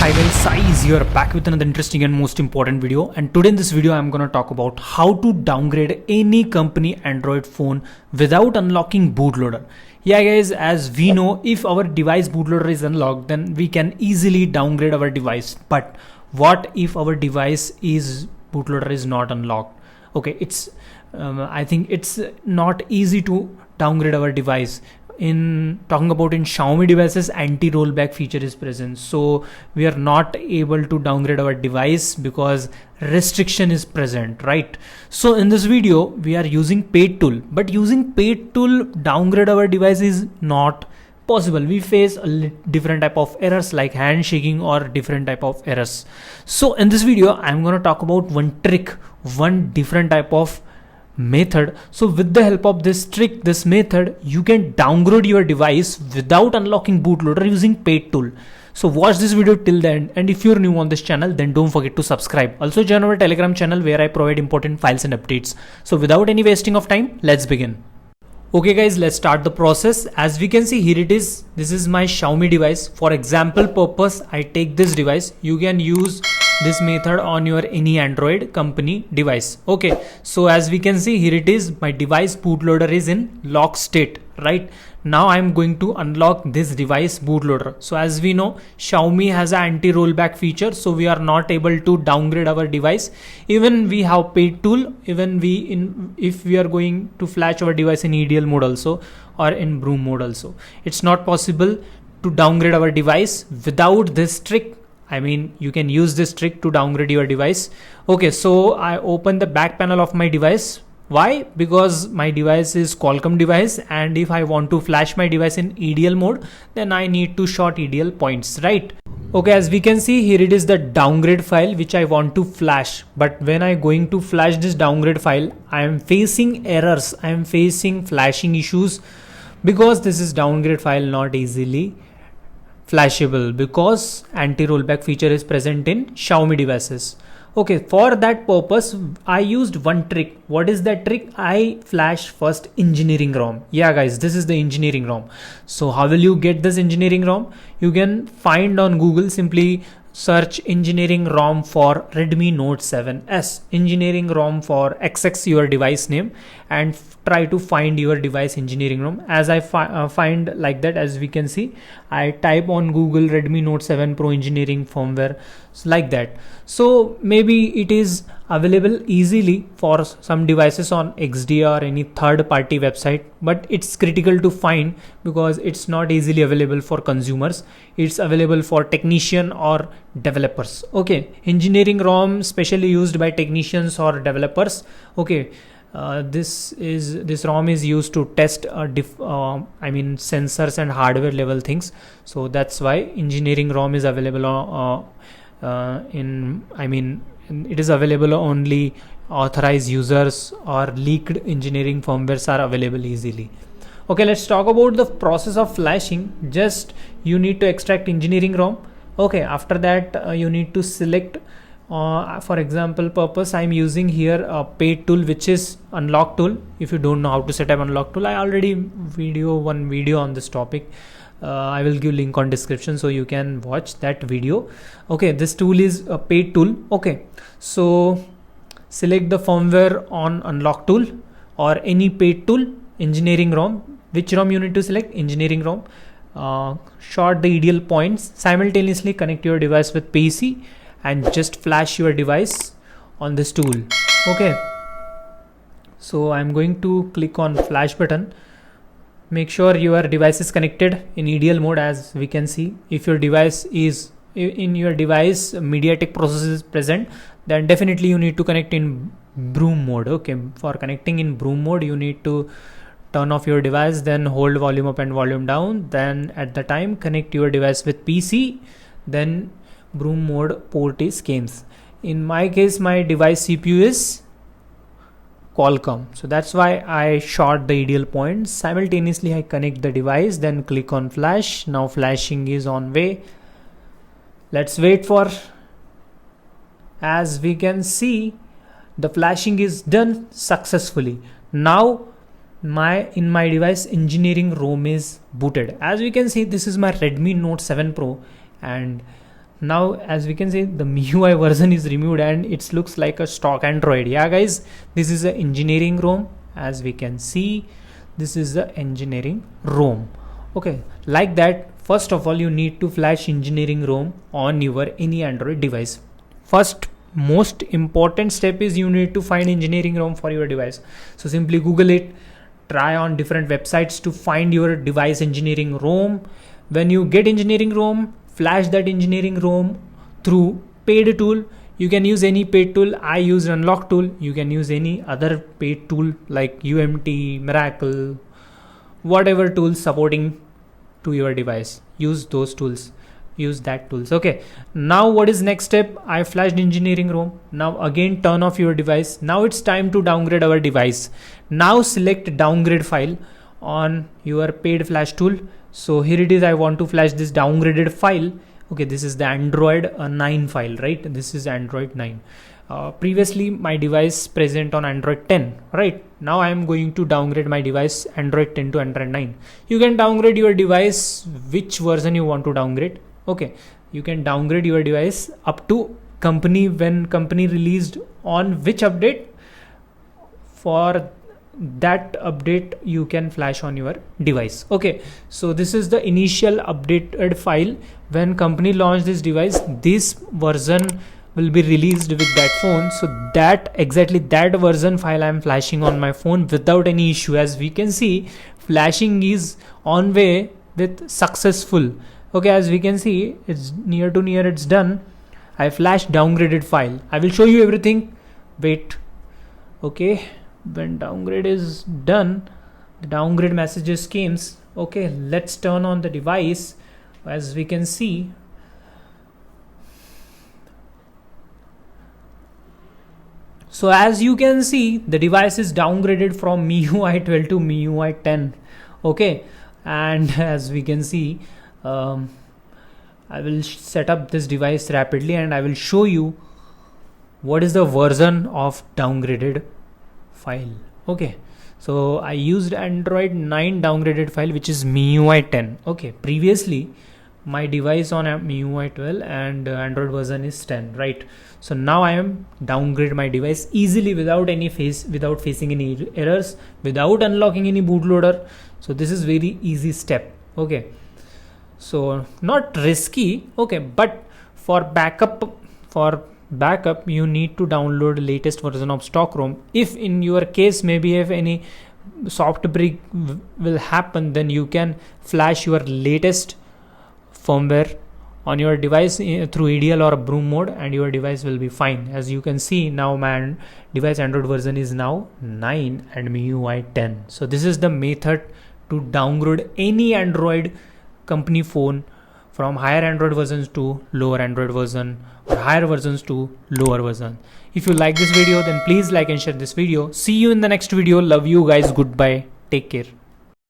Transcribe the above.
Hi guys, Sai is here back with another interesting and most important video, and today in this video I'm gonna talk about how to downgrade any company Android phone without unlocking bootloader. Yeah guys, as we know, if our device bootloader is unlocked, then we can easily downgrade our device. But what if our device is bootloader is not unlocked? Okay, I think it's not easy to downgrade our device. In Xiaomi devices, anti-rollback feature is present, so we are not able to downgrade our device because restriction is present, right? So in this video we are using paid tool, but using paid tool downgrade our device is not possible. We face a different type of errors like handshaking or different type of errors. So in this video I'm going to talk about one trick, one different type of method. So with the help of this trick, this method, you can downgrade your device without unlocking bootloader using paid tool. So watch this video till the end, and if you're new on this channel, then don't forget to subscribe. Also join our Telegram channel where I provide important files and updates. So without any wasting of time, let's begin. Okay guys, let's start the process. As we can see, here it is. This is my Xiaomi device. For example purpose, I take this device. You can use this method on your any Android company device. Okay, so as we can see, here it is. My device bootloader is in lock state, right? Now I'm going to unlock this device bootloader. So as we know, Xiaomi has an anti-rollback feature, so we are not able to downgrade our device. Even we have paid tool, if we are going to flash our device in EDL mode also or in broom mode also, it's not possible to downgrade our device without this trick. I mean, you can use this trick to downgrade your device. Okay, so I open the back panel of my device. Why? Because my device is Qualcomm device, and if I want to flash my device in EDL mode, then I need to short EDL points, right? Okay, as we can see, here it is the downgrade file which I want to flash. But when I going to flash this downgrade file, I am facing errors. I am facing flashing issues because this is downgrade file not easily flashable because anti-rollback feature is present in Xiaomi devices. Okay, for that purpose I used one trick. What is that trick? I flash first engineering ROM. Yeah guys, this is the engineering ROM. So how will you get this engineering ROM? You can find on Google, simply search engineering ROM for Redmi Note 7s, engineering ROM for XX your device name, and try to find your device engineering ROM. As I find like that, as we can see, I type on Google Redmi Note 7 Pro engineering firmware, like that. So maybe it is available easily for some devices on XD or any third party website, but it's critical to find because it's not easily available for consumers. It's available for technician or developers. Okay, engineering ROM specially used by technicians or developers. Okay, this ROM is used to test sensors and hardware level things. So that's why engineering ROM is available it is available only authorized users, or leaked engineering firmwares are available easily. Okay, let's talk about the process of flashing. Just you need to extract engineering ROM. Okay, after that you need to select, for example purpose, I'm using here a paid tool which is unlock tool. If you don't know how to set up unlock tool, I already one video on this topic. I will give link on description so you can watch that video. Okay, this tool is a paid tool. Okay, so select the firmware on unlock tool or any paid tool, engineering ROM. Which ROM you need to select? Engineering ROM. Short the EDL points, simultaneously connect your device with PC and just flash your device on this tool. Okay, so I'm going to click on flash button. Make sure your device is connected in EDL mode. As we can see, if your device is in your device MediaTek processor is present, then definitely you need to connect in broom mode. Okay, for connecting in broom mode, you need to turn off your device, then hold volume up and volume down, then at the time connect your device with PC, then broom mode port is comes. In my case, my device CPU is Qualcomm, so that's why I short the EDL points. Simultaneously I connect the device, then click on flash. Now flashing is on way. Let's wait for, as we can see, the flashing is done successfully. Now in my device engineering ROM is booted. As we can see, this is my Redmi Note 7 Pro, and now as we can see, the MIUI version is removed and it looks like a stock Android. Yeah guys, this is the engineering ROM. As we can see, this is the engineering ROM. Okay, like that, first of all you need to flash engineering ROM on your any Android device. First most important step is you need to find engineering ROM for your device. So simply Google it, try on different websites to find your device engineering ROM. When you get engineering ROM, flash that engineering ROM through paid tool. You can use any paid tool. I use Unlock tool. You can use any other paid tool like UMT, Miracle, whatever tools supporting to your device. Use those tools. Use that tools. Okay, now what is next step? I flashed engineering ROM. Now again turn off your device. Now it's time to downgrade our device. Now select downgrade file on your paid flash tool. So here it is. I want to flash this downgraded file. Okay, this is the Android 9 file, right? This is Android 9. Previously my device present on Android 10, right? Now I am going to downgrade my device Android 10 to Android 9. You can downgrade your device which version you want to downgrade. Okay, you can downgrade your device up to company, when company released on which update. For that update you can flash on your device. Okay, so this is the initial updated file. When company launched this device, this version will be released with that phone. So that exactly that version file I am flashing on my phone without any issue. As we can see, flashing is on way with successful. Okay, as we can see, it's near it's done. I flashed downgraded file. I will show you everything. Wait. Okay, when downgrade is done, the downgrade messages came. Okay, let's turn on the device. As we can see, so as you can see, the device is downgraded from MIUI 12 to MIUI 10. Okay, and as we can see, I will set up this device rapidly and I will show you what is the version of downgraded file. Okay, so I used Android 9 downgraded file, which is MIUI 10. Okay, previously my device on MIUI 12 and Android version is 10, right? So now I am downgrade my device easily without facing any errors, without unlocking any bootloader. So this is very easy step. Okay, so not risky. Okay, but for backup you need to download latest version of stock ROM. If in your case maybe if any soft break will happen, then you can flash your latest firmware on your device through EDL or broom mode and your device will be fine. As you can see, now my device Android version is now 9 and MIUI 10. So this is the method to downgrade any Android company phone from higher Android versions to lower Android version, or higher versions to lower version. If you like this video, then please like and share this video. See you in the next video. Love you guys. Goodbye. Take care.